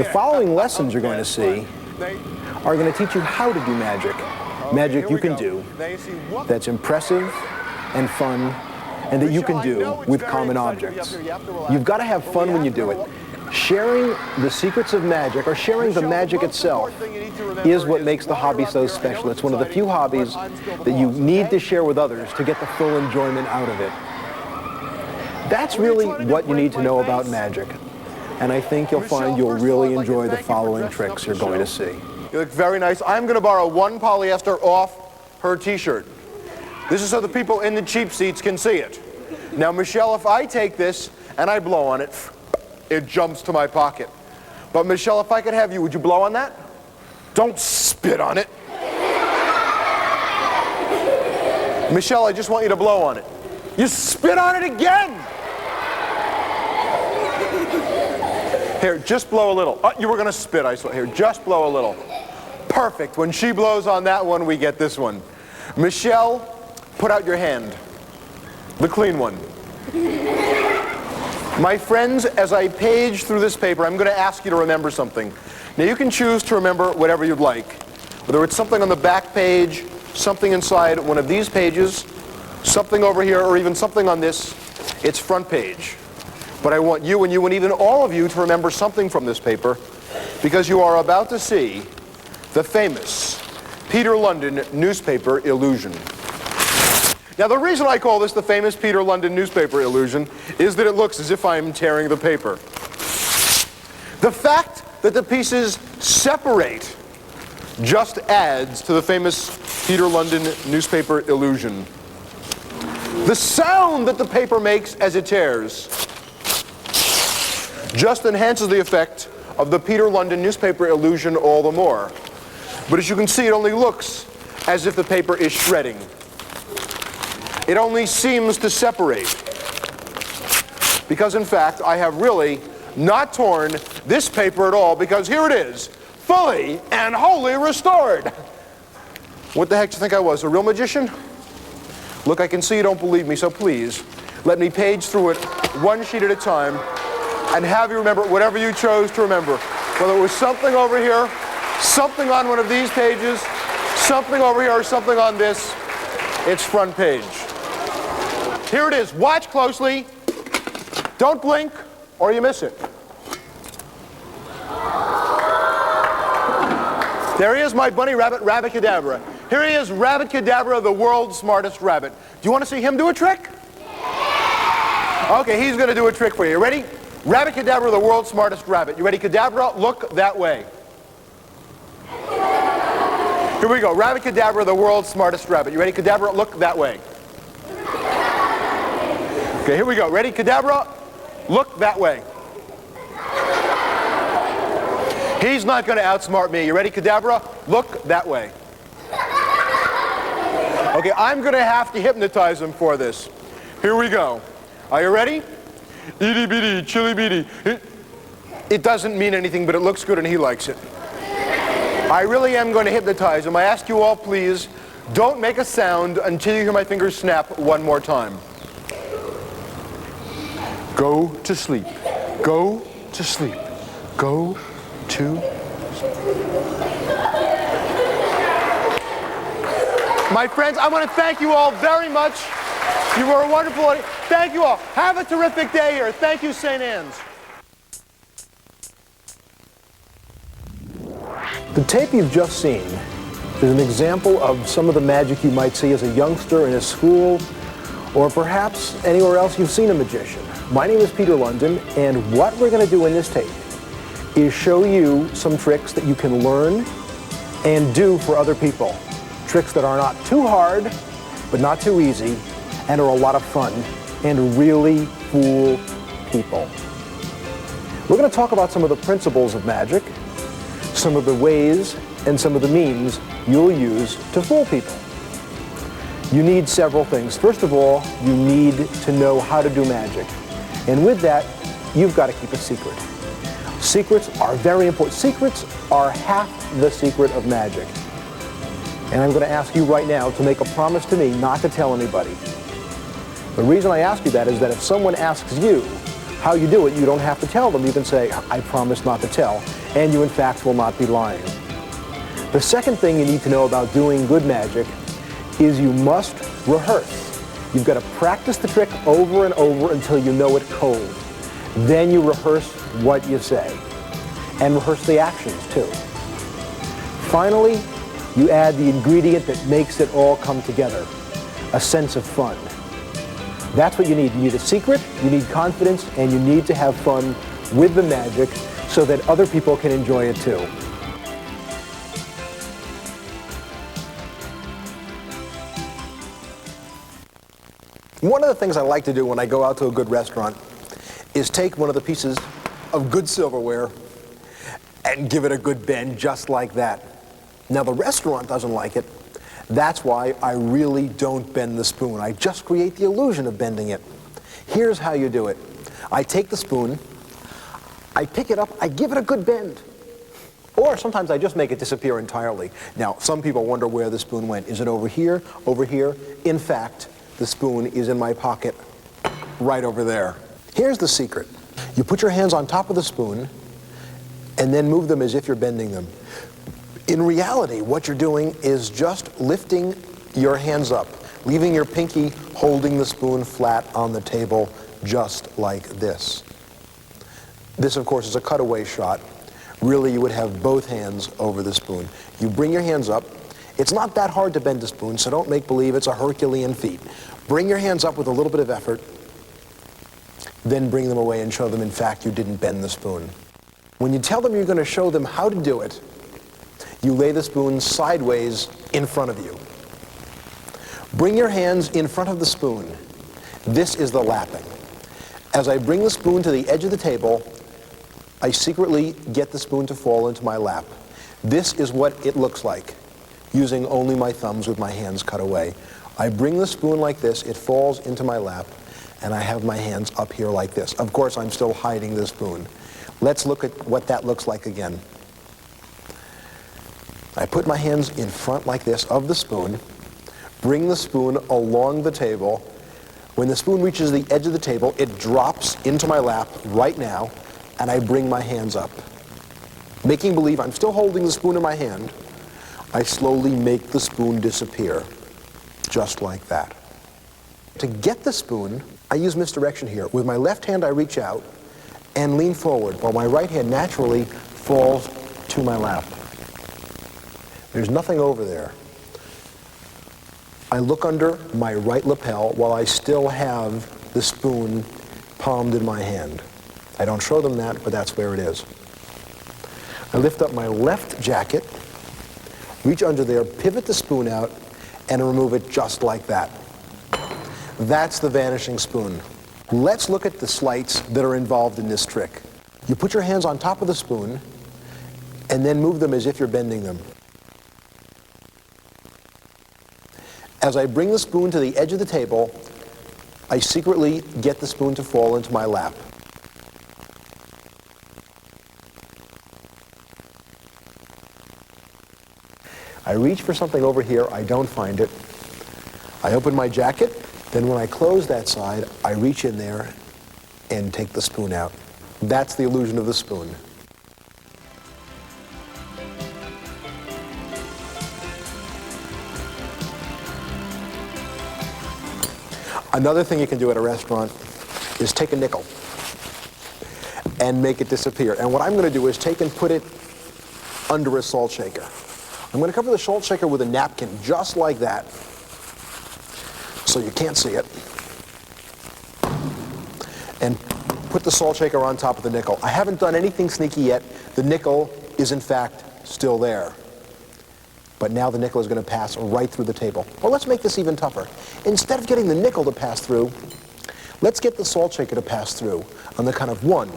The following lessons you're going to see are going to teach you how to do magic. Magic you can do that's impressive and fun and that you can do with common objects. You've got to have fun when you do it. Sharing the secrets of magic, or sharing the magic itself, is what makes the hobby so special. It's one of the few hobbies that you need to share with others to get the full enjoyment out of it. That's really what you need to know about magic. And I think you'll find you'll really enjoy the following tricks you're going to see. You look very nice. I'm going to borrow one polyester off her t-shirt. This is so the people in the cheap seats can see it. Now, Michelle, if I take this and I blow on it, it jumps to my pocket. But Michelle, if I could have you, would you blow on that? Don't spit on it. Michelle, I just want you to blow on it. You spit on it again! Here, just blow a little. Oh, you were going to spit, I saw. Here, just blow a little. Perfect. When she blows on that one, we get this one. Michelle, put out your hand. The clean one. My friends, as I page through this paper, I'm going to ask you to remember something. Now, you can choose to remember whatever you'd like. Whether it's something on the back page, something inside one of these pages, something over here, or even something on this, it's front page. But I want you and even all of you to remember something from this paper, because you are about to see the famous Peter London newspaper illusion. Now, the reason I call this the famous Peter London newspaper illusion is that it looks as if I'm tearing the paper. The fact that the pieces separate just adds to the famous Peter London newspaper illusion. The sound that the paper makes as it tears just enhances the effect of the Peter London newspaper illusion all the more. But as you can see, it only looks as if the paper is shredding. It only seems to separate. Because in fact, I have really not torn this paper at all, because here it is, fully and wholly restored. What the heck do you think I was, a real magician? Look, I can see you don't believe me, so please, let me page through it one sheet at a time and have you remember whatever you chose to remember. Whether it was something over here, something on one of these pages, something over here, or something on this, it's front page. Here it is. Watch closely. Don't blink or you miss it. There he is, my bunny rabbit, Rabbit Cadabra. Here he is, Rabbit Cadabra, the world's smartest rabbit. Do you want to see him do a trick? Okay, he's going to do a trick for you. You ready? Rabbit Cadabra, the world's smartest rabbit. You ready, Cadabra? Look that way. Here we go. Rabbit Cadabra, the world's smartest rabbit. You ready, Cadabra? Look that way. Okay, here we go. Ready, Cadabra? Look that way. He's not going to outsmart me. You ready, Cadabra? Look that way. Okay, I'm going to have to hypnotize him for this. Here we go. Are you ready? Itty bitty, chilly bitty. It doesn't mean anything, but it looks good and he likes it. I really am going to hypnotize him. I ask you all, please, don't make a sound until you hear my fingers snap one more time. Go to sleep. Go to sleep. Go to sleep. My friends, I want to thank you all very much. You were a wonderful audience. Thank you all. Have a terrific day here. Thank you, St. Anne's. The tape you've just seen is an example of some of the magic you might see as a youngster in a school, or perhaps anywhere else you've seen a magician. My name is Peter London, and what we're going to do in this tape is show you some tricks that you can learn and do for other people. Tricks that are not too hard, but not too easy, and are a lot of fun, and really fool people. We're going to talk about some of the principles of magic, some of the ways and some of the means you'll use to fool people. You need several things. First of all, you need to know how to do magic. And with that, you've got to keep a secret. Secrets are very important. Secrets are half the secret of magic. And I'm going to ask you right now to make a promise to me not to tell anybody. The reason I ask you that is that if someone asks you how you do it, you don't have to tell them. You can say, I promise not to tell. and you in fact will not be lying. The second thing you need to know about doing good magic is you must rehearse. You've got to practice the trick over and over until you know it cold. Then you rehearse what you say, and rehearse the actions too. Finally, you add the ingredient that makes it all come together, a sense of fun. That's what you need. You need a secret, you need confidence, and you need to have fun with the magic so that other people can enjoy it too. One of the things I like to do when I go out to a good restaurant is take one of the pieces of good silverware and give it a good bend just like that. Now the restaurant doesn't like it. That's why I really don't bend the spoon. I just create the illusion of bending it. Here's how you do it. I take the spoon, I pick it up, I give it a good bend. Or sometimes I just make it disappear entirely. Now, some people wonder where the spoon went. Is it over here? Over here? In fact, the spoon is in my pocket right over there. Here's the secret. You put your hands on top of the spoon and then move them as if you're bending them. In reality, what you're doing is just lifting your hands up, leaving your pinky holding the spoon flat on the table just like this. This, of course, is a cutaway shot. Really, you would have both hands over the spoon. You bring your hands up. It's not that hard to bend a spoon, so don't make believe it's a Herculean feat. Bring your hands up with a little bit of effort, then bring them away and show them, in fact, you didn't bend the spoon. When you tell them you're going to show them how to do it, you lay the spoon sideways in front of you. Bring your hands in front of the spoon. This is the lapping. As I bring the spoon to the edge of the table, I secretly get the spoon to fall into my lap. This is what it looks like, using only my thumbs with my hands cut away. I bring the spoon like this, it falls into my lap, and I have my hands up here like this. Of course, I'm still hiding the spoon. Let's look at what that looks like again. I put my hands in front like this of the spoon, bring the spoon along the table. When the spoon reaches the edge of the table, it drops into my lap right now, and I bring my hands up. Making believe I'm still holding the spoon in my hand, I slowly make the spoon disappear, just like that. To get the spoon, I use misdirection here. With my left hand, I reach out and lean forward, while my right hand naturally falls to my lap. There's nothing over there. I look under my right lapel while I still have the spoon palmed in my hand. I don't show them that, but that's where it is. I lift up my left jacket, reach under there, pivot the spoon out, and remove it just like that. That's the vanishing spoon. Let's look at the sleights that are involved in this trick. You put your hands on top of the spoon, and then move them as if you're bending them. As I bring the spoon to the edge of the table, I secretly get the spoon to fall into my lap. I reach for something over here, I don't find it. I open my jacket, then when I close that side, I reach in there and take the spoon out. That's the illusion of the spoon. Another thing you can do at a restaurant is take a nickel and make it disappear. And what I'm going to do is take and put it under a salt shaker. I'm going to cover the salt shaker with a napkin just like that, so you can't see it, and put the salt shaker on top of the nickel. I haven't done anything sneaky yet. The nickel is in fact still there. But now the nickel is going to pass right through the table. Well, let's make this even tougher. Instead of getting the nickel to pass through, let's get the salt shaker to pass through on the count of 1,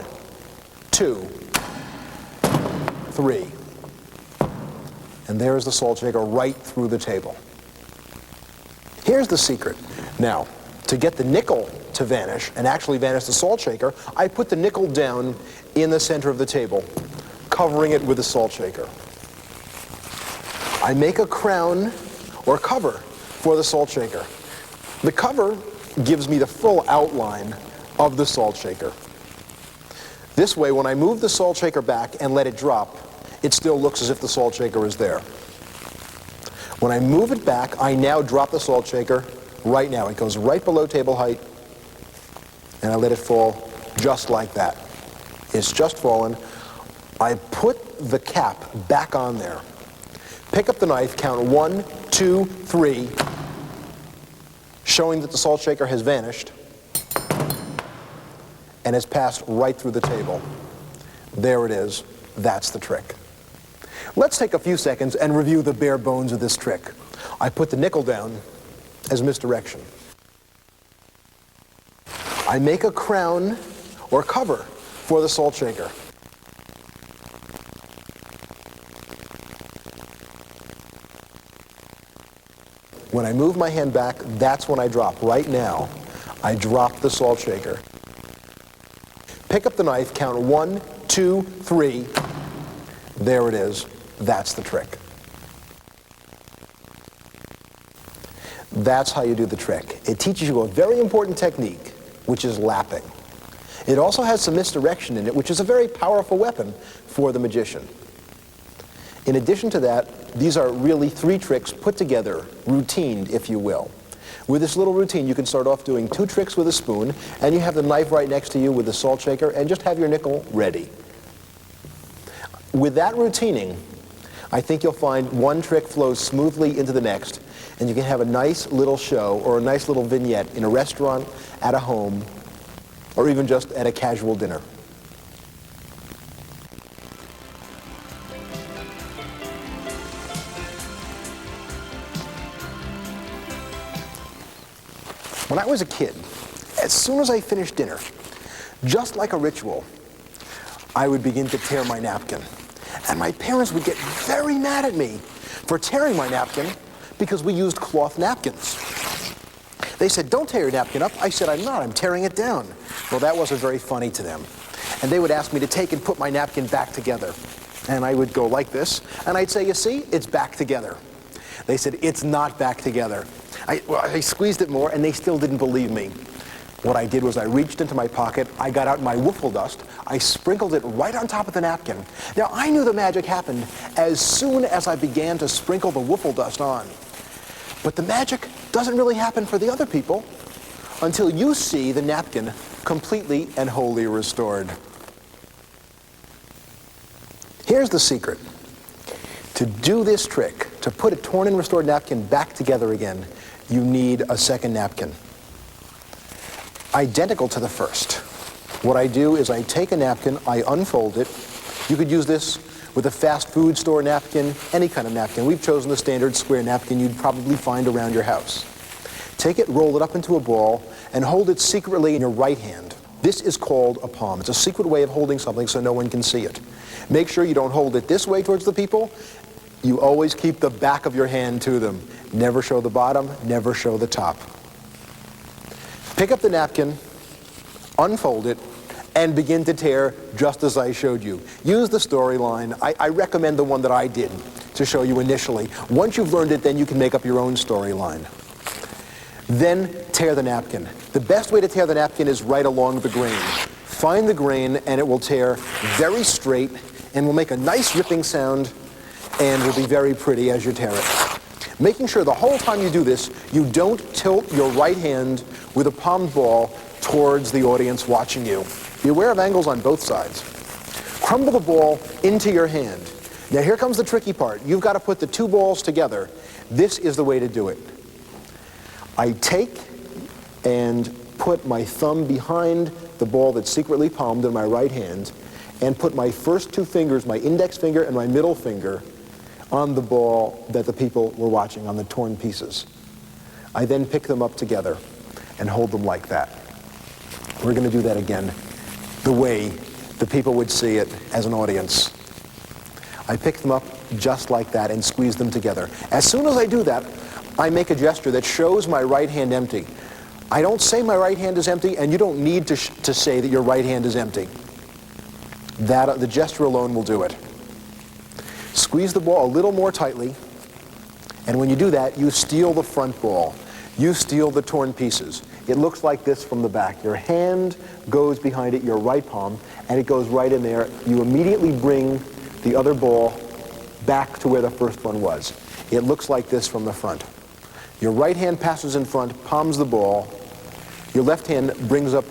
2, 3. And there's the salt shaker right through the table. Here's the secret. Now, to get the nickel to vanish and actually vanish the salt shaker, I put the nickel down in the center of the table, covering it with the salt shaker. I make a crown or cover for the salt shaker. The cover gives me the full outline of the salt shaker. This way, when I move the salt shaker back and let it drop, it still looks as if the salt shaker is there. When I move it back, I now drop the salt shaker right now. It goes right below table height, and I let it fall just like that. It's just fallen. I put the cap back on there. Pick up the knife, count 1, 2, 3, showing that the salt shaker has vanished and has passed right through the table. There it is. That's the trick. Let's take a few seconds and review the bare bones of this trick. I put the nickel down as misdirection. I make a crown or cover for the salt shaker. When I move my hand back, that's when I drop. Right now, I drop the salt shaker. Pick up the knife, count 1, 2, 3. There it is. That's the trick. That's how you do the trick. It teaches you a very important technique, which is lapping. It also has some misdirection in it, which is a very powerful weapon for the magician. In addition to that, these are really 3 tricks put together, routined, if you will. With this little routine, you can start off doing 2 tricks with a spoon, and you have the knife right next to you with the salt shaker, and just have your nickel ready. With that routining, I think you'll find one trick flows smoothly into the next, and you can have a nice little show or a nice little vignette in a restaurant, at a home, or even just at a casual dinner. When I was a kid, as soon as I finished dinner, just like a ritual, I would begin to tear my napkin. And my parents would get very mad at me for tearing my napkin because we used cloth napkins. They said, "Don't tear your napkin up." I said, "I'm not, I'm tearing it down." Well, that wasn't very funny to them. And they would ask me to take and put my napkin back together. And I would go like this, and I'd say, "You see, it's back together." They said, "It's not back together." I squeezed it more, and they still didn't believe me. What I did was I reached into my pocket, I got out my wiffle dust, I sprinkled it right on top of the napkin. Now, I knew the magic happened as soon as I began to sprinkle the wiffle dust on. But the magic doesn't really happen for the other people until you see the napkin completely and wholly restored. Here's the secret. To do this trick, to put a torn and restored napkin back together again, you need a second napkin, identical to the first. What I do is I take a napkin, I unfold it. You could use this with a fast food store napkin, any kind of napkin. We've chosen the standard square napkin you'd probably find around your house. Take it, roll it up into a ball, and hold it secretly in your right hand. This is called a palm. It's a secret way of holding something so no one can see it. Make sure you don't hold it this way towards the people. You always keep the back of your hand to them. Never show the bottom, never show the top. Pick up the napkin, unfold it, and begin to tear just as I showed you. Use the storyline. I recommend the one that I did to show you initially. Once you've learned it, then you can make up your own storyline. Then tear the napkin. The best way to tear the napkin is right along the grain. Find the grain and it will tear very straight and will make a nice ripping sound and will be very pretty as you tear it. Making sure the whole time you do this, you don't tilt your right hand with a palmed ball towards the audience watching you. Be aware of angles on both sides. Crumble the ball into your hand. Now here comes the tricky part. You've got to put the 2 balls together. This is the way to do it. I take and put my thumb behind the ball that's secretly palmed in my right hand and put my first 2 fingers, my index finger and my middle finger, on the ball that the people were watching, on the torn pieces. I then pick them up together and hold them like that. We're going to do that again the way the people would see it as an audience. I pick them up just like that and squeeze them together. As soon as I do that, I make a gesture that shows my right hand empty. I don't say my right hand is empty, and you don't need to say that your right hand is empty. The gesture alone will do it. Squeeze the ball a little more tightly, and when you do that, you steal the front ball. You steal the torn pieces. it looks like this from the back. Your hand goes behind it, your right palm, and it goes right in there. You immediately bring the other ball back to where the first one was. It looks like this from the front. Your right hand passes in front, palms the ball. Your left hand brings up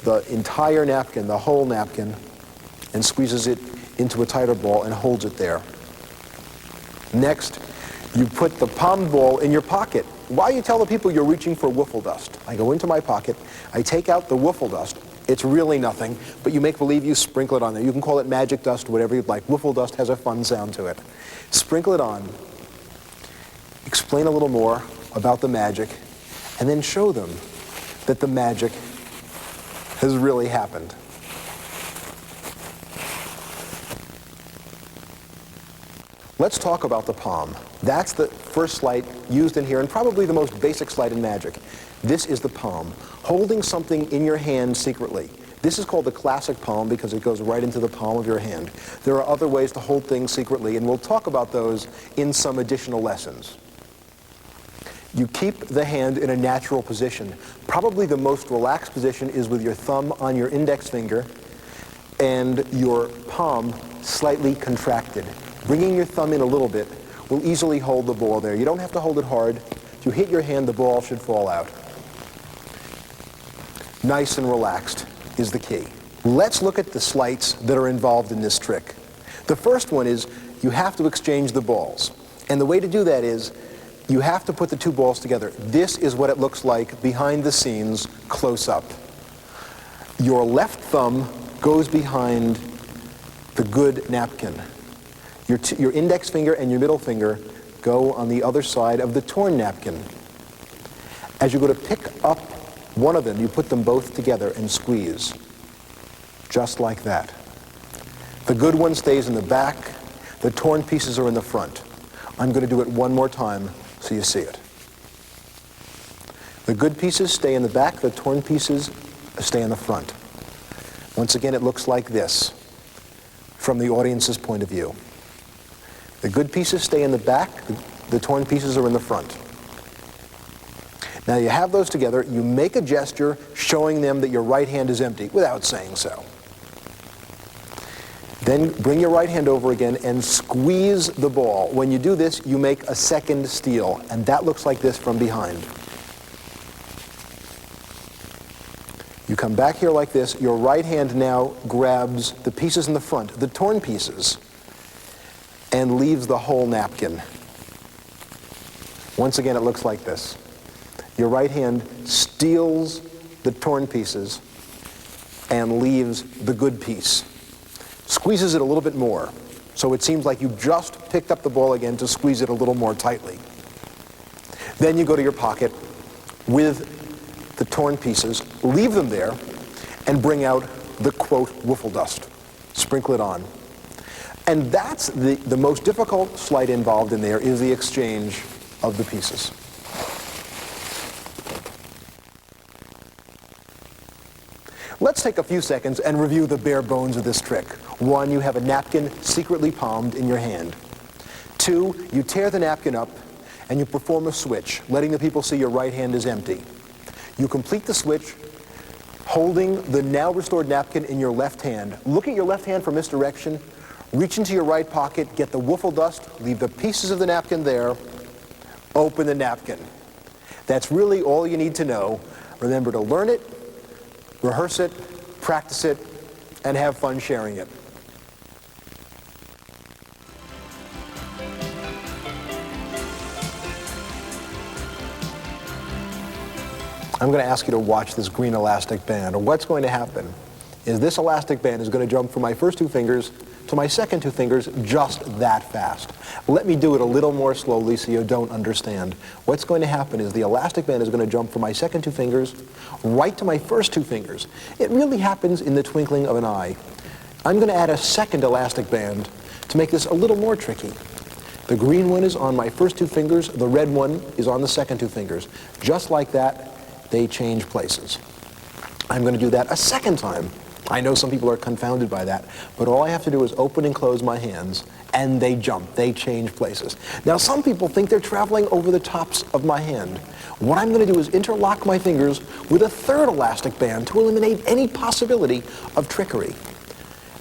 the entire napkin, the whole napkin, and squeezes it into a tighter ball and holds it there. Next, you put the palmed ball in your pocket. Why you tell the people you're reaching for wiffle dust? I go into my pocket, I take out the wiffle dust. It's really nothing, but you make believe you sprinkle it on there. You can call it magic dust, whatever you'd like. Wiffle dust has a fun sound to it. Sprinkle it on, explain a little more about the magic, and then show them that the magic has really happened. Let's talk about the palm. That's the first sleight used in here, and probably the most basic sleight in magic. This is the palm, holding something in your hand secretly. This is called the classic palm because it goes right into the palm of your hand. There are other ways to hold things secretly, and we'll talk about those in some additional lessons. You keep the hand in a natural position. Probably the most relaxed position is with your thumb on your index finger and your palm slightly contracted. Bringing your thumb in a little bit will easily hold the ball there. You don't have to hold it hard. If you hit your hand, the ball should fall out. Nice and relaxed is the key. Let's look at the sleights that are involved in this trick. The first one is you have to exchange the balls. And the way to do that is you have to put the two balls together. This is what it looks like behind the scenes, close up. Your left thumb goes behind the good napkin. Your index finger and your middle finger go on the other side of the torn napkin. As you go to pick up one of them, you put them both together and squeeze, just like that. The good one stays in the back, the torn pieces are in the front. I'm going to do it one more time so you see it. The good pieces stay in the back, the torn pieces stay in the front. Once again, it looks like this from the audience's point of view. The good pieces stay in the back, the torn pieces are in the front. Now you have those together, you make a gesture showing them that your right hand is empty without saying so. Then bring your right hand over again and squeeze the ball. When you do this, you make a second steal, and that looks like this from behind. You come back here like this, your right hand now grabs the pieces in the front, the torn pieces, and leaves the whole napkin. Once again, it looks like this. Your right hand steals the torn pieces and leaves the good piece. Squeezes it a little bit more, so it seems like you just picked up the ball again to squeeze it a little more tightly. Then you go to your pocket with the torn pieces, leave them there, and bring out the, quote, wiffle dust. Sprinkle it on. And that's the most difficult sleight involved in there is the exchange of the pieces. Let's take a few seconds and review the bare bones of this trick. 1, you have a napkin secretly palmed in your hand. 2, you tear the napkin up and you perform a switch, letting the people see your right hand is empty. You complete the switch holding the now restored napkin in your left hand. Look at your left hand for misdirection. Reach into your right pocket, get the wiffle dust, leave the pieces of the napkin there, open the napkin. That's really all you need to know. Remember to learn it, rehearse it, practice it, and have fun sharing it. I'm going to ask you to watch this green elastic band. What's going to happen is this elastic band is going to jump from my first 2 fingers to my second 2 fingers just that fast. Let me do it a little more slowly so you don't understand. What's going to happen is the elastic band is going to jump from my second 2 fingers right to my first 2 fingers. It really happens in the twinkling of an eye. I'm going to add a second elastic band to make this a little more tricky. The green one is on my first 2 fingers, the red one is on the second 2 fingers. Just like that, they change places. I'm going to do that a second time. I know some people are confounded by that, but all I have to do is open and close my hands, and they jump, they change places. Now, some people think they're traveling over the tops of my hand. What I'm going to do is interlock my fingers with a third elastic band to eliminate any possibility of trickery.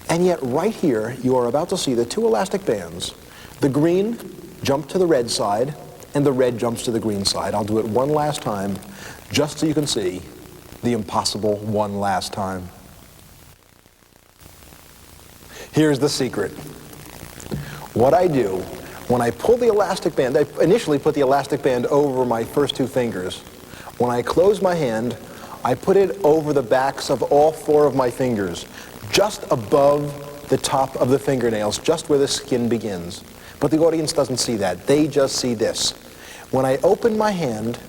And yet, right here, you are about to see the two elastic bands. The green jump to the red side, and the red jumps to the green side. I'll do it one last time, just so you can see the impossible one last time. Here's the secret. What I do, when I pull the elastic band, I initially put the elastic band over my first two fingers. When I close my hand, I put it over the backs of all four of my fingers, just above the top of the fingernails, just where the skin begins. But the audience doesn't see that. They just see this. When I open my hand,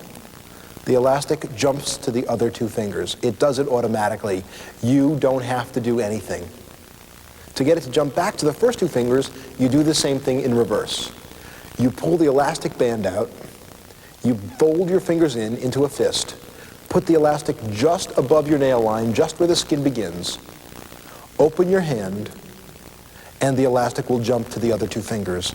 the elastic jumps to the other two fingers. It does it automatically. You don't have to do anything. To get it to jump back to the first two fingers, you do the same thing in reverse. You pull the elastic band out, you fold your fingers into a fist, put the elastic just above your nail line, just where the skin begins, open your hand, and the elastic will jump to the other two fingers.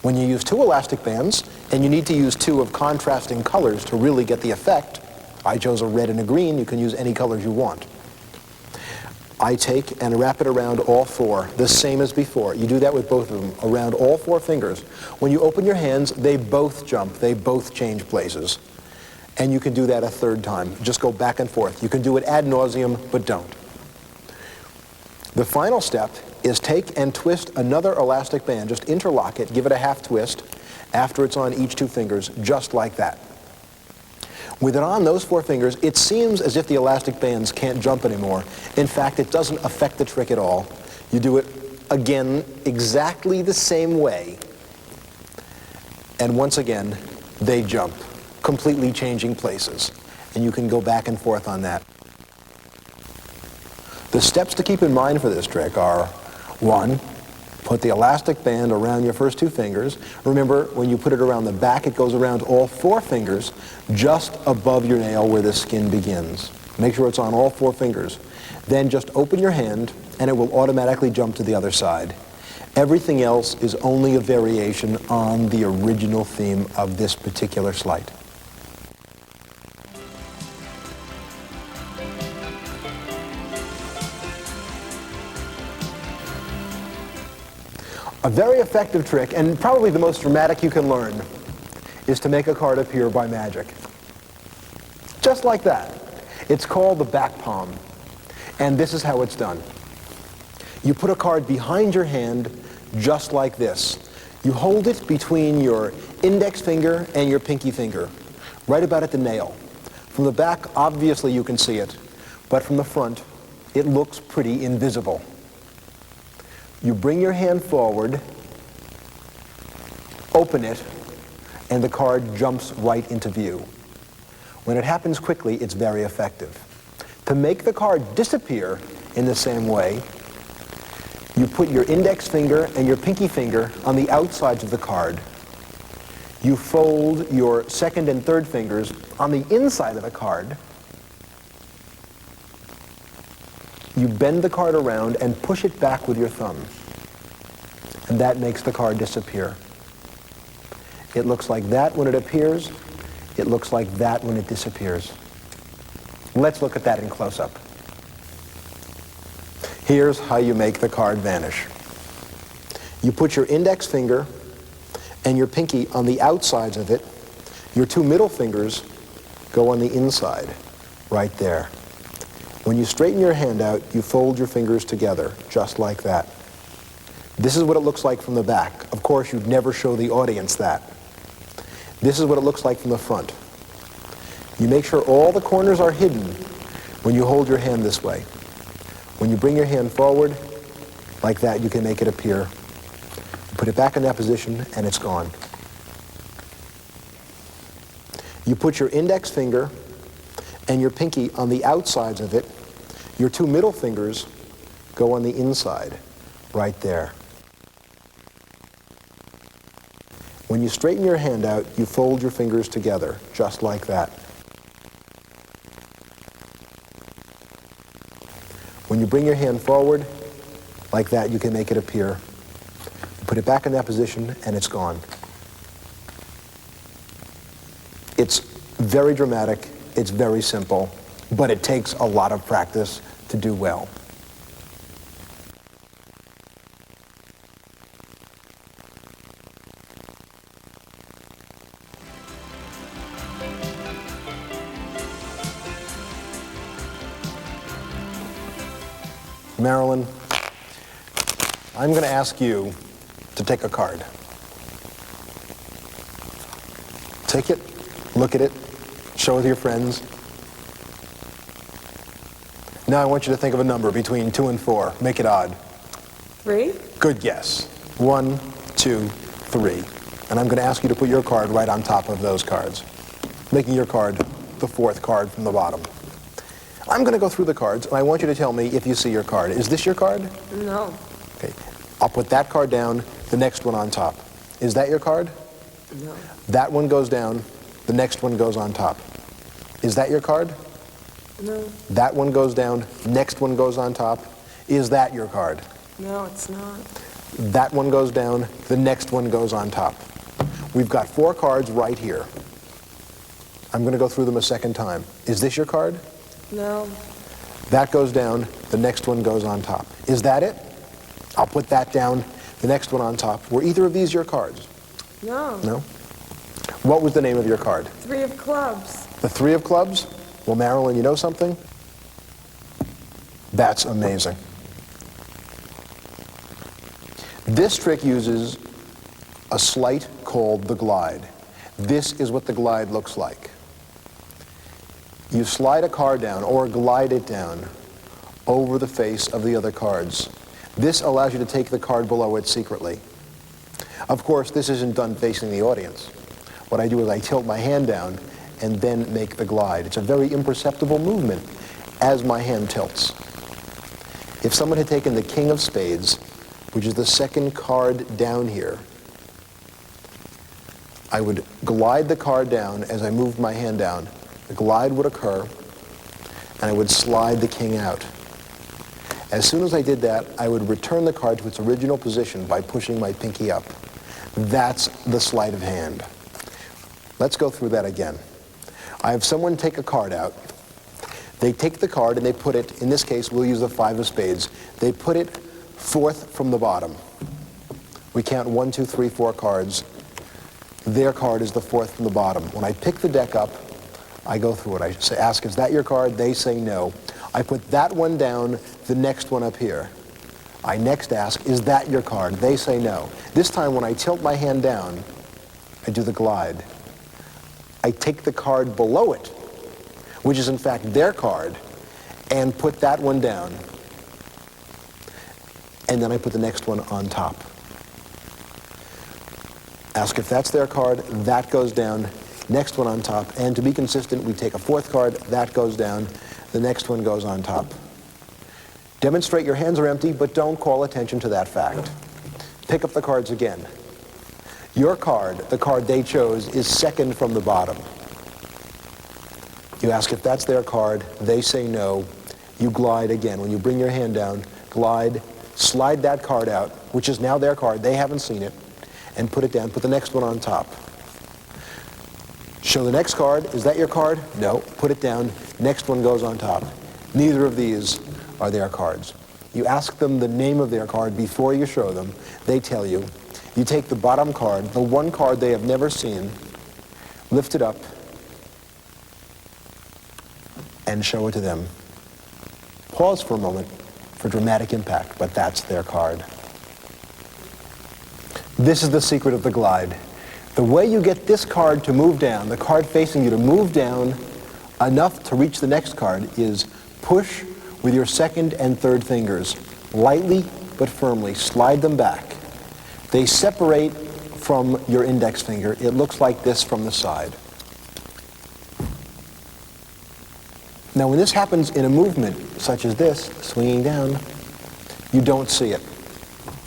When you use two elastic bands, and you need to use two of contrasting colors to really get the effect, I chose a red and a green, you can use any colors you want. I take and wrap it around all four, the same as before. You do that with both of them, around all four fingers. When you open your hands, they both jump, they both change places. And you can do that a third time. Just go back and forth. You can do it ad nauseum, but don't. The final step is take and twist another elastic band. Just interlock it, give it a half twist after it's on each two fingers, just like that. With it on those four fingers, it seems as if the elastic bands can't jump anymore. In fact, it doesn't affect the trick at all. You do it again exactly the same way. And once again, they jump, completely changing places. And you can go back and forth on that. The steps to keep in mind for this trick are, 1, put the elastic band around your first two fingers. Remember, when you put it around the back, it goes around all four fingers, just above your nail where the skin begins. Make sure it's on all four fingers. Then just open your hand, and it will automatically jump to the other side. Everything else is only a variation on the original theme of this particular sleight. A very effective trick, and probably the most dramatic you can learn, is to make a card appear by magic. Just like that. It's called the back palm, and this is how it's done. You put a card behind your hand just like this. You hold it between your index finger and your pinky finger, right about at the nail. From the back, obviously you can see it, but from the front, it looks pretty invisible. You bring your hand forward, open it, and the card jumps right into view. When it happens quickly, it's very effective. To make the card disappear in the same way, you put your index finger and your pinky finger on the outsides of the card. You fold your second and third fingers on the inside of the card. You bend the card around and push it back with your thumb. And that makes the card disappear. It looks like that when it appears. It looks like that when it disappears. Let's look at that in close-up. Here's how you make the card vanish. You put your index finger and your pinky on the outsides of it. Your two middle fingers go on the inside, right there. When you straighten your hand out, you fold your fingers together, just like that. This is what it looks like from the back. Of course, you'd never show the audience that. This is what it looks like from the front. You make sure all the corners are hidden when you hold your hand this way. When you bring your hand forward, like that, you can make it appear. Put it back in that position, and it's gone. You put your index finger and your pinky on the outsides of it. Your two middle fingers go on the inside, right there. When you straighten your hand out, you fold your fingers together, just like that. you bring your hand forward, like that, you can make it appear. Put it back in that position, and it's gone. It's very dramatic, it's very simple, but it takes a lot of practice to do well. Marilyn, I'm going to ask you to take a card. Take it, look at it, show it to your friends. Now I want you to think of a number between 2 and 4. Make it odd. 3? Good guess. 1, 2, 3. And I'm going to ask you to put your card right on top of those cards, making your card the 4th card from the bottom. I'm going to go through the cards, and I want you to tell me if you see your card. Is this your card? No. Okay. I'll put that card down, the next one on top. Is that your card? No. That one goes down, the next one goes on top. Is that your card? No. That one goes down, next one goes on top. Is that your card? No, it's not. That one goes down, the next one goes on top. We've got 4 cards right here. I'm going to go through them a second time. Is this your card? No. That goes down, the next one goes on top. Is that it? I'll put that down, the next one on top. Were either of these your cards? No. No? What was the name of your card? 3 of clubs. The 3 of clubs? Well, Marilyn, you know something? That's amazing. This trick uses a sleight called the glide. This is what the glide looks like. You slide a card down or glide it down over the face of the other cards. This allows you to take the card below it secretly. Of course, this isn't done facing the audience. What I do is I tilt my hand down and then make the glide. It's a very imperceptible movement as my hand tilts. If someone had taken the King of Spades, which is the second card down here, I would glide the card down as I moved my hand down. The glide would occur, and I would slide the king out. As soon as I did that, I would return the card to its original position by pushing my pinky up. That's the sleight of hand. Let's go through that again. I have someone take a card out. They take the card and they put it, in this case, we'll use the 5 of spades. They put it 4th from the bottom. We count 1, 2, 3, 4 cards. Their card is the 4th from the bottom. When I pick the deck up, I go through it. I say, ask, is that your card? They say no. I put that one down, the next one up here. I next ask, is that your card? They say no. This time when I tilt my hand down, I do the glide. I take the card below it, which is in fact their card, and put that one down. And then I put the next one on top. Ask if that's their card, that goes down, next one on top, and to be consistent, we take a 4th card, that goes down, the next one goes on top. Demonstrate your hands are empty, but don't call attention to that fact. Pick up the cards again. Your card, the card they chose, is 2nd from the bottom. You ask if that's their card, they say no. You glide again. When you bring your hand down, glide, slide that card out, which is now their card, they haven't seen it, and put it down, put the next one on top. Show the next card. Is that your card? No. Put it down. Next one goes on top. Neither of these are their cards. You ask them the name of their card before you show them. They tell you. You take the bottom card, the one card they have never seen, lift it up, and show it to them. Pause for a moment for dramatic impact, but that's their card. This is the secret of the glide. The way you get this card to move down, the card facing you to move down enough to reach the next card, is push with your 2nd and 3rd fingers. Lightly but firmly, slide them back. They separate from your index finger. It looks like this from the side. Now when this happens in a movement such as this, swinging down, you don't see it.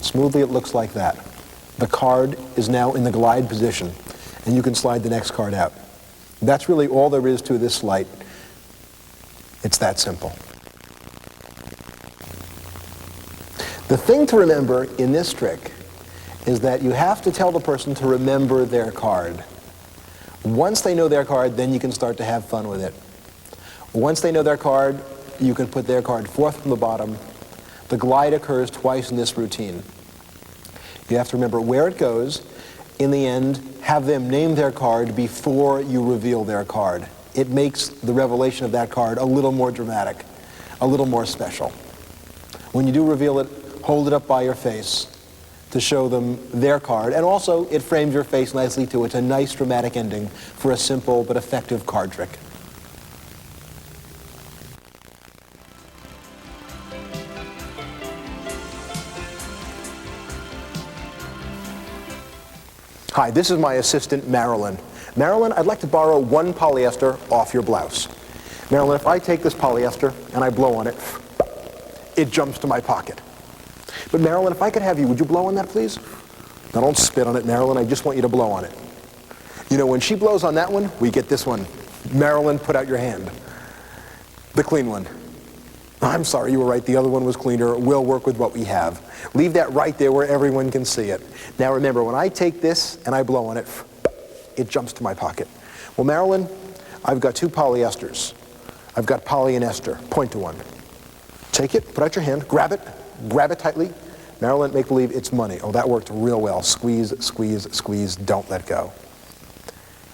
Smoothly it looks like that. The card is now in the glide position, and you can slide the next card out. That's really all there is to this sleight. It's that simple. The thing to remember in this trick is that you have to tell the person to remember their card. Once they know their card, then you can start to have fun with it. Once they know their card, you can put their card fourth from the bottom. The glide occurs twice in this routine. You have to remember where it goes. In the end, have them name their card before you reveal their card. It makes the revelation of that card a little more dramatic, a little more special. When you do reveal it, hold it up by your face to show them their card, and also it frames your face nicely too. It's a nice dramatic ending for a simple but effective card trick. Hi, this is my assistant, Marilyn. Marilyn, I'd like to borrow one polyester off your blouse. Marilyn, if I take this polyester and I blow on it, it jumps to my pocket. But Marilyn, if I could have you, would you blow on that, please? Now don't spit on it, Marilyn. I just want you to blow on it. You know, when she blows on that one, we get this one. Marilyn, put out your hand. The clean one. I'm sorry, you were right. The other one was cleaner. We'll work with what we have. Leave that right there where everyone can see it. Now remember, when I take this and I blow on it, it jumps to my pocket. Well, Marilyn, I've got two polyesters. I've got poly and ester. Point to one. Take it, put out your hand, grab it tightly. Marilyn, make believe it's money. Oh, that worked real well. Squeeze, squeeze, squeeze, don't let go.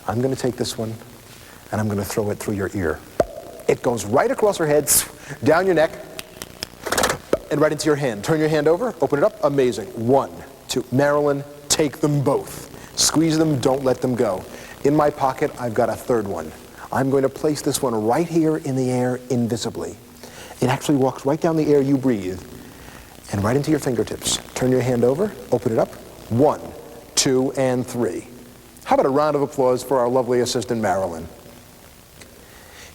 I'm going to take this one and I'm going to throw it through your ear. It goes right across her head, down your neck, and right into your hand. Turn your hand over, open it up, amazing. 1, 2, Marilyn, take them both. Squeeze them, don't let them go. In my pocket, I've got a third one. I'm going to place this one right here in the air invisibly. It actually walks right down the air you breathe and right into your fingertips. Turn your hand over, open it up. 1, 2, and 3. How about a round of applause for our lovely assistant, Marilyn?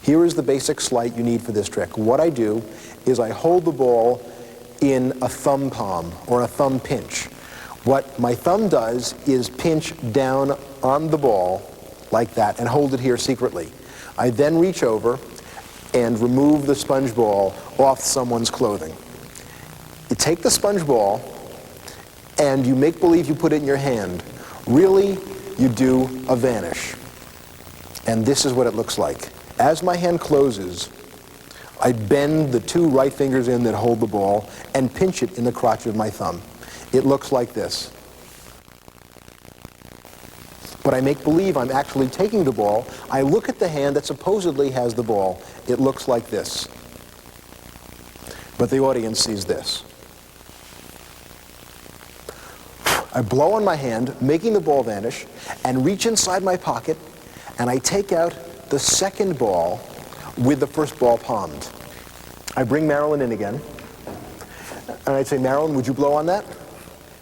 Here is the basic sleight you need for this trick. What I do is I hold the ball in a thumb palm or a thumb pinch. What my thumb does is pinch down on the ball like that and hold it here secretly. I then reach over and remove the sponge ball off someone's clothing. You take the sponge ball and you make believe you put it in your hand. Really, you do a vanish. And this is what it looks like. As my hand closes, I bend the two right fingers in that hold the ball and pinch it in the crotch of my thumb. It looks like this. But I make believe I'm actually taking the ball. I look at the hand that supposedly has the ball. It looks like this. But the audience sees this. I blow on my hand, making the ball vanish, and reach inside my pocket, and I take out the second ball with the first ball palmed. I bring Marilyn in again, and I say, Marilyn, would you blow on that?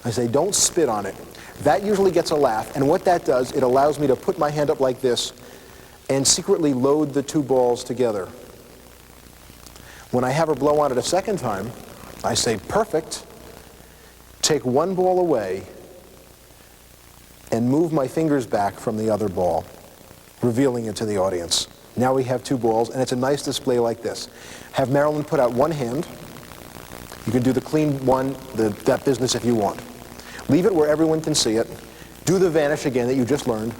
I say, don't spit on it. That usually gets a laugh, and what that does, it allows me to put my hand up like this and secretly load the two balls together. When I have her blow on it a second time, I say, perfect. Take one ball away and move my fingers back from the other ball, revealing it to the audience. Now we have two balls, and it's a nice display like this. Have Marilyn put out one hand. You can do the clean one, that business if you want. Leave it where everyone can see it. Do the vanish again that you just learned.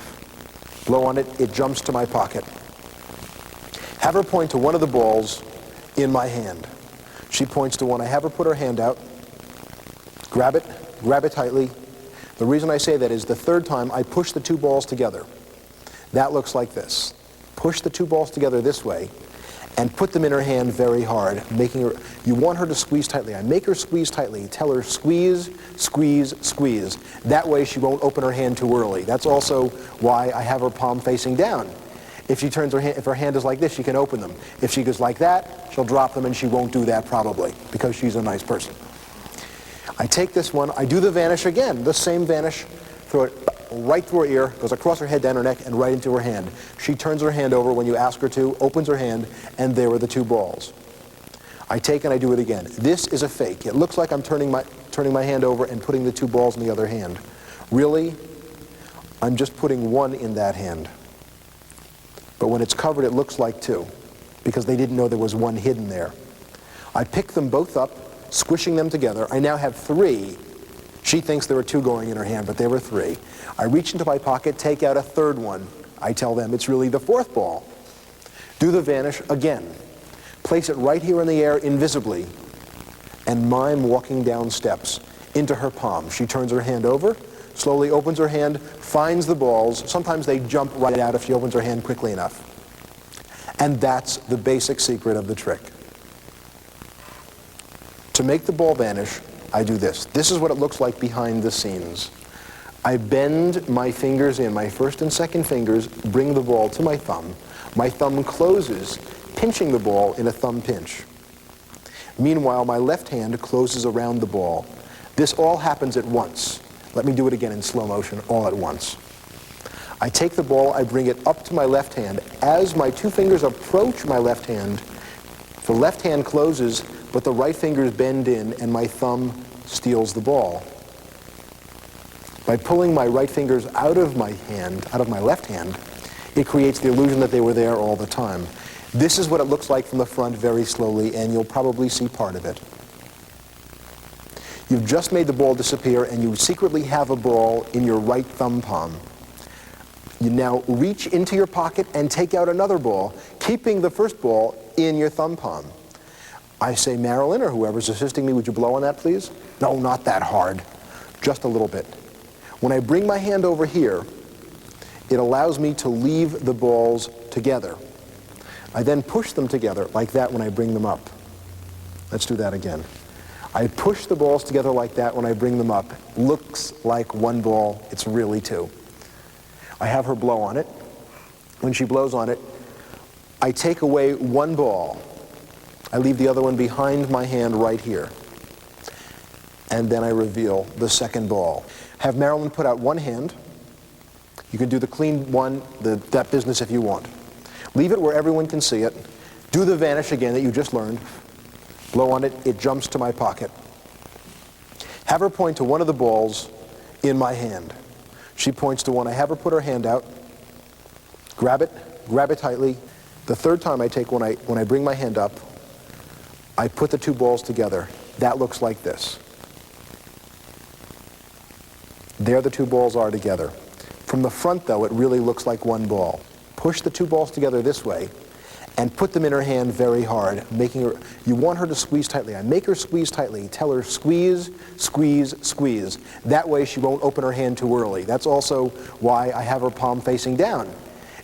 Blow on it, it jumps to my pocket. Have her point to one of the balls in my hand. She points to one. I have her put her hand out. Grab it tightly. The reason I say that is the third time I push the two balls together. That looks like this. Push the two balls together this way and put them in her hand very hard, making her, you want her to squeeze tightly. I make her squeeze tightly. Tell her squeeze, squeeze, squeeze. That way she won't open her hand too early. That's also why I have her palm facing down. If she turns her hand, if her hand is like this, she can open them. If she goes like that, she'll drop them, and she won't do that probably because she's a nice person. I take this one, I do the vanish again, the same vanish, throw it right through her ear, goes across her head, down her neck, and right into her hand. She turns her hand over when you ask her to, opens her hand, and there are the two balls. I take and I do it again. This is a fake. It looks like I'm turning my hand over and putting the two balls in the other hand. Really, I'm just putting one in that hand. But when it's covered, it looks like two, because they didn't know there was one hidden there. I pick them both up, squishing them together. I now have 3. She thinks there were 2 going in her hand, but there were 3. I reach into my pocket, take out a 3rd one. I tell them it's really the 4th ball. Do the vanish again. Place it right here in the air invisibly, and mime walking down steps into her palm. She turns her hand over, slowly opens her hand, finds the balls. Sometimes they jump right out if she opens her hand quickly enough. And that's the basic secret of the trick. To make the ball vanish, I do this. This is what it looks like behind the scenes. I bend my fingers in, my first and second fingers, bring the ball to my thumb. My thumb closes, pinching the ball in a thumb pinch. Meanwhile, my left hand closes around the ball. This all happens at once. Let me do it again in slow motion, all at once. I take the ball, I bring it up to my left hand. As my 2 fingers approach my left hand, the left hand closes, but the right fingers bend in, and my thumb steals the ball. By pulling my right fingers out of my hand, out of my left hand, it creates the illusion that they were there all the time. This is what it looks like from the front very slowly, and you'll probably see part of it. You've just made the ball disappear, and you secretly have a ball in your right thumb palm. You now reach into your pocket and take out another ball, keeping the first ball in your thumb palm. I say, Marilyn, or whoever's assisting me, would you blow on that, please? No, not that hard. Just a little bit. When I bring my hand over here, it allows me to leave the balls together. I then push them together like that when I bring them up. Let's do that again. I push the balls together like that when I bring them up. Looks like 1 ball, it's really 2. I have her blow on it. When she blows on it, I take away 1 ball. I leave the other one behind my hand right here. And then I reveal the 2nd ball. Have Marilyn put out 1 hand. You can do the clean one, that business if you want. Leave it where everyone can see it. Do the vanish again that you just learned. Blow on it, it jumps to my pocket. Have her point to one of the balls in my hand. She points to one. I have her put her hand out. Grab it tightly. The 3rd time I take, when I bring my hand up, I put the 2 balls together. That looks like this. There the 2 balls are together. From the front, though, it really looks like 1 ball. Push the 2 balls together this way and put them in her hand very hard, making her, you want her to squeeze tightly. I make her squeeze tightly. Tell her squeeze, squeeze, squeeze. That way she won't open her hand too early. That's also why I have her palm facing down.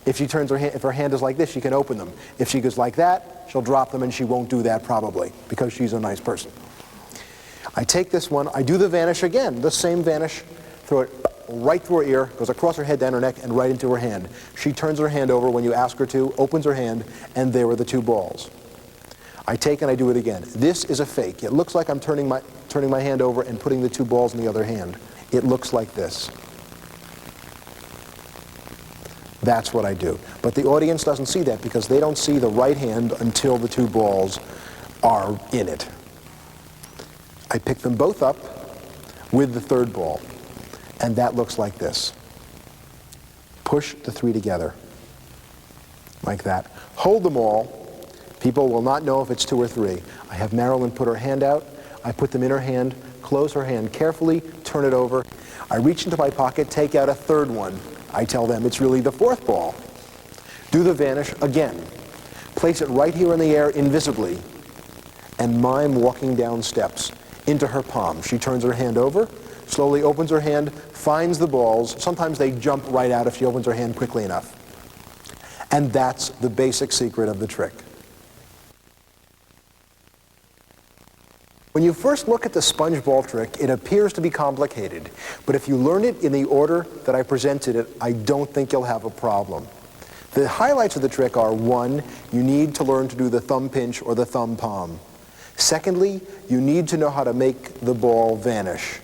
If she turns her hand, if her hand is like this, she can open them. If she goes like that, she'll drop them, and she won't do that probably because she's a nice person. I take this one, I do the vanish again, the same vanish, throw it right through her ear, goes across her head, down her neck, and right into her hand. She turns her hand over when you ask her to, opens her hand, and there are the 2 balls. I take and I do it again. This is a fake. It looks like I'm turning my hand over and putting the 2 balls in the other hand. It looks like this. That's what I do. But the audience doesn't see that because they don't see the right hand until the 2 balls are in it. I pick them both up with the 3rd ball. And that looks like this. Push the 3 together, like that. Hold them all. People will not know if it's 2 or 3. I have Marilyn put her hand out. I put them in her hand, close her hand carefully, turn it over. I reach into my pocket, take out a 3rd one. I tell them it's really the 4th ball. Do the vanish again. Place it right here in the air invisibly, and mime walking down steps into her palm. She turns her hand over, slowly opens her hand, finds the balls. Sometimes they jump right out if she opens her hand quickly enough. And that's the basic secret of the trick. When you first look at the sponge ball trick, it appears to be complicated. But if you learn it in the order that I presented it, I don't think you'll have a problem. The highlights of the trick are, 1, you need to learn to do the thumb pinch or the thumb palm. Secondly, you need to know how to make the ball vanish.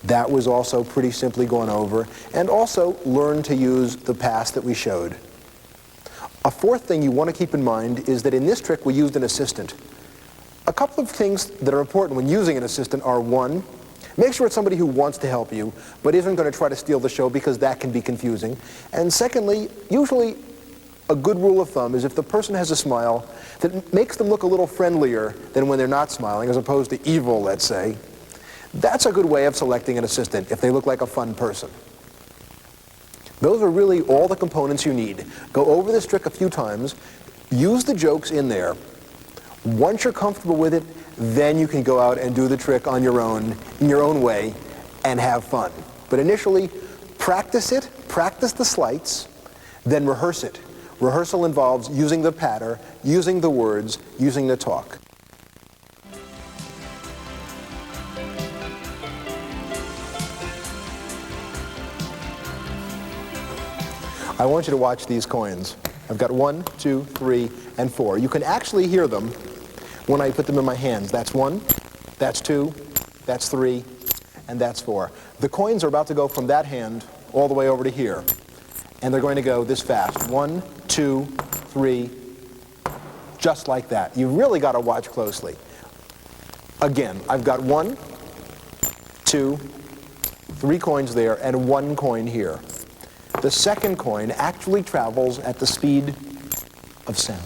That was also pretty simply gone over. And also learn to use the pass that we showed. A 4th thing you want to keep in mind is that in this trick we used an assistant. A couple of things that are important when using an assistant are, 1, make sure it's somebody who wants to help you but isn't going to try to steal the show because that can be confusing. And secondly, usually a good rule of thumb is if the person has a smile that makes them look a little friendlier than when they're not smiling, as opposed to evil, let's say, that's a good way of selecting an assistant if they look like a fun person. Those are really all the components you need. Go over this trick a few times, use the jokes in there. Once you're comfortable with it, then you can go out and do the trick on your own, in your own way, and have fun. But initially, practice it, practice the sleights, then rehearse it. Rehearsal involves using the patter, using the words, using the talk. I want you to watch these coins. I've got 1, 2, 3, and 4. You can actually hear them when I put them in my hands. That's 1, that's 2, that's 3, and that's 4. The coins are about to go from that hand all the way over to here. And they're going to go this fast. 1, 2, 3, just like that. You've really got to watch closely. Again, I've got 1, 2, 3 coins there, and 1 coin here. The second coin actually travels at the speed of sound.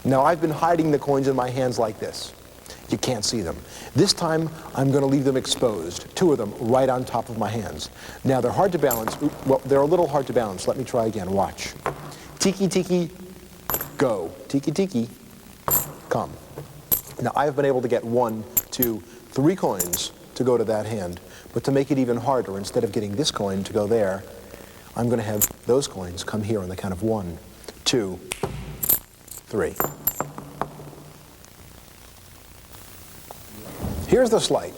Now, I've been hiding the coins in my hands like this. You can't see them. This time, I'm going to leave them exposed, 2 of them right on top of my hands. Now, they're hard to balance. Well, they're a little hard to balance. Let me try again. Watch. Tiki, tiki, go. Tiki, tiki, come. Now, I've been able to get 1, 2, 3 coins to go to that hand. But to make it even harder, instead of getting this coin to go there, I'm going to have those coins come here on the count of 1, 2, 3. Here's the sleight.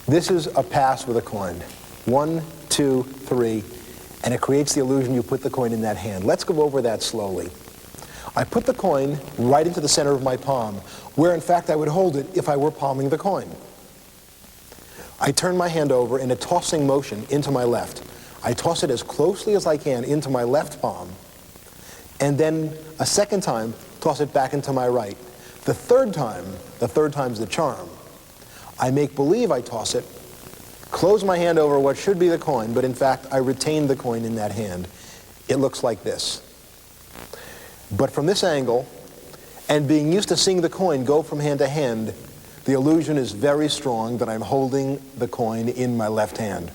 This is a pass with a coin. 1, 2, 3, and it creates the illusion you put the coin in that hand. Let's go over that slowly. I put the coin right into the center of my palm, where in fact I would hold it if I were palming the coin. I turn my hand over in a tossing motion into my left. I toss it as closely as I can into my left palm, and then a second time, toss it back into my right. The third time's the charm. I make believe I toss it, close my hand over what should be the coin, but in fact, I retain the coin in that hand. It looks like this. But from this angle, and being used to seeing the coin go from hand to hand, the illusion is very strong that I'm holding the coin in my left hand.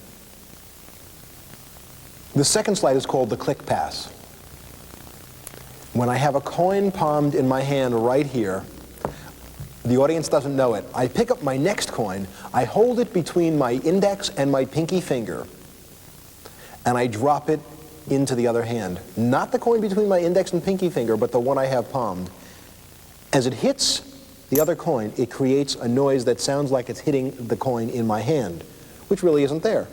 The second sleight is called the click pass. When I have a coin palmed in my hand right here, the audience doesn't know it. I pick up my next coin, I hold it between my index and my pinky finger, and I drop it into the other hand. Not the coin between my index and pinky finger, but the one I have palmed. As it hits the other coin, it creates a noise that sounds like it's hitting the coin in my hand, which really isn't there.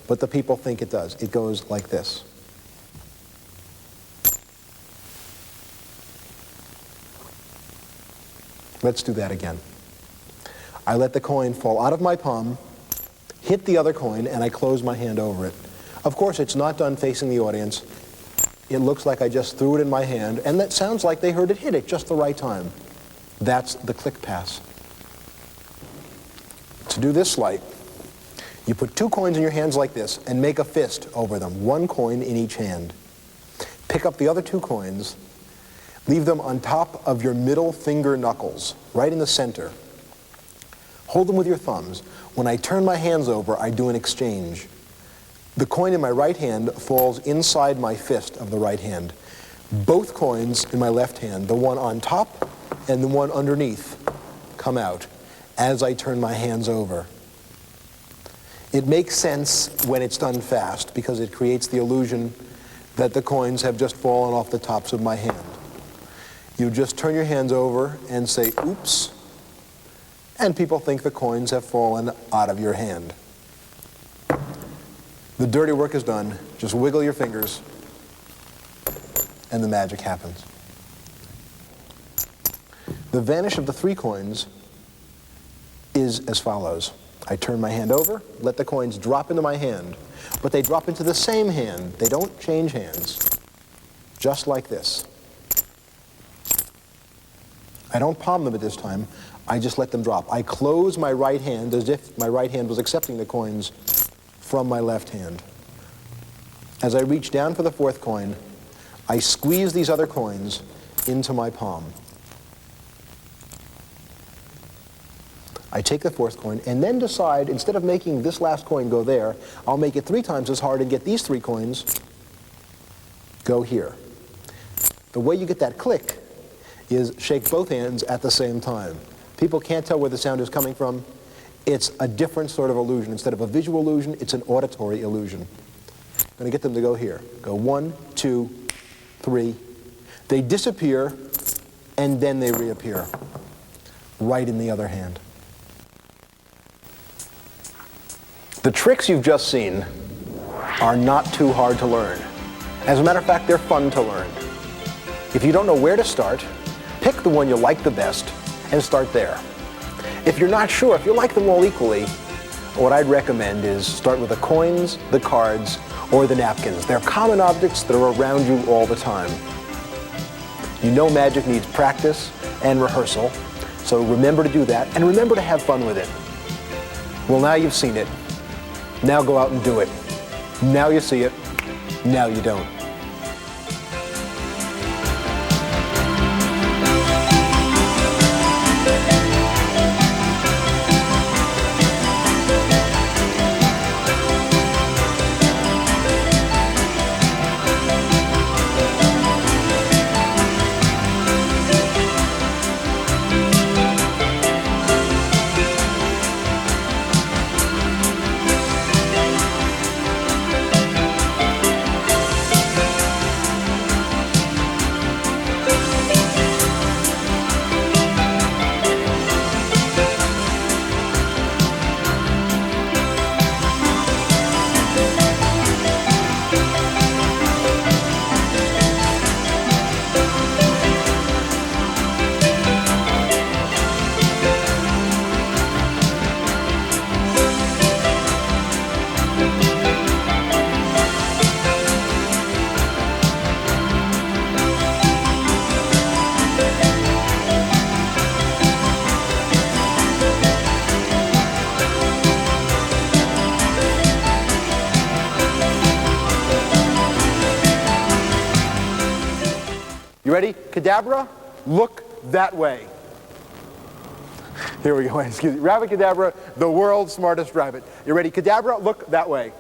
But the people think it does. It goes like this. Let's do that again. I let the coin fall out of my palm, hit the other coin, and I close my hand over it. Of course, it's not done facing the audience. It looks like I just threw it in my hand, and that sounds like they heard it hit it just the right time. That's the click pass. To do this sleight, you put 2 coins in your hands like this and make a fist over them, 1 coin in each hand. Pick up the other 2 coins, leave them on top of your middle finger knuckles, right in the center. Hold them with your thumbs. When I turn my hands over, I do an exchange. The coin in my right hand falls inside my fist of the right hand. Both coins in my left hand, the one on top and the one underneath, come out as I turn my hands over. It makes sense when it's done fast because it creates the illusion that the coins have just fallen off the tops of my hand. You just turn your hands over and say, oops, and people think the coins have fallen out of your hand. The dirty work is done. Just wiggle your fingers, and the magic happens. The vanish of the 3 coins is as follows. I turn my hand over, let the coins drop into my hand, but they drop into the same hand. They don't change hands, just like this. I don't palm them at this time. I just let them drop. I close my right hand as if my right hand was accepting the coins from my left hand. As I reach down for the 4th coin, I squeeze these other coins into my palm. I take the fourth coin and then decide, instead of making this last coin go there, I'll make it 3 times as hard and get these 3 coins go here. The way you get that click is shake both hands at the same time. People can't tell where the sound is coming from. It's a different sort of illusion. Instead of a visual illusion, it's an auditory illusion. I'm going to get them to go here. Go 1, 2, 3. They disappear, and then they reappear. Right in the other hand. The tricks you've just seen are not too hard to learn. As a matter of fact, they're fun to learn. If you don't know where to start, pick the one you like the best and start there. If you're not sure, if you like them all equally, what I'd recommend is start with the coins, the cards, or the napkins. They're common objects that are around you all the time. You know magic needs practice and rehearsal, so remember to do that, and remember to have fun with it. Well, now you've seen it. Now go out and do it. Now you see it. Now you don't. You ready? Cadabra, look that way. Here we go. Excuse me. Rabbit Cadabra, the world's smartest rabbit. You ready? Cadabra, look that way.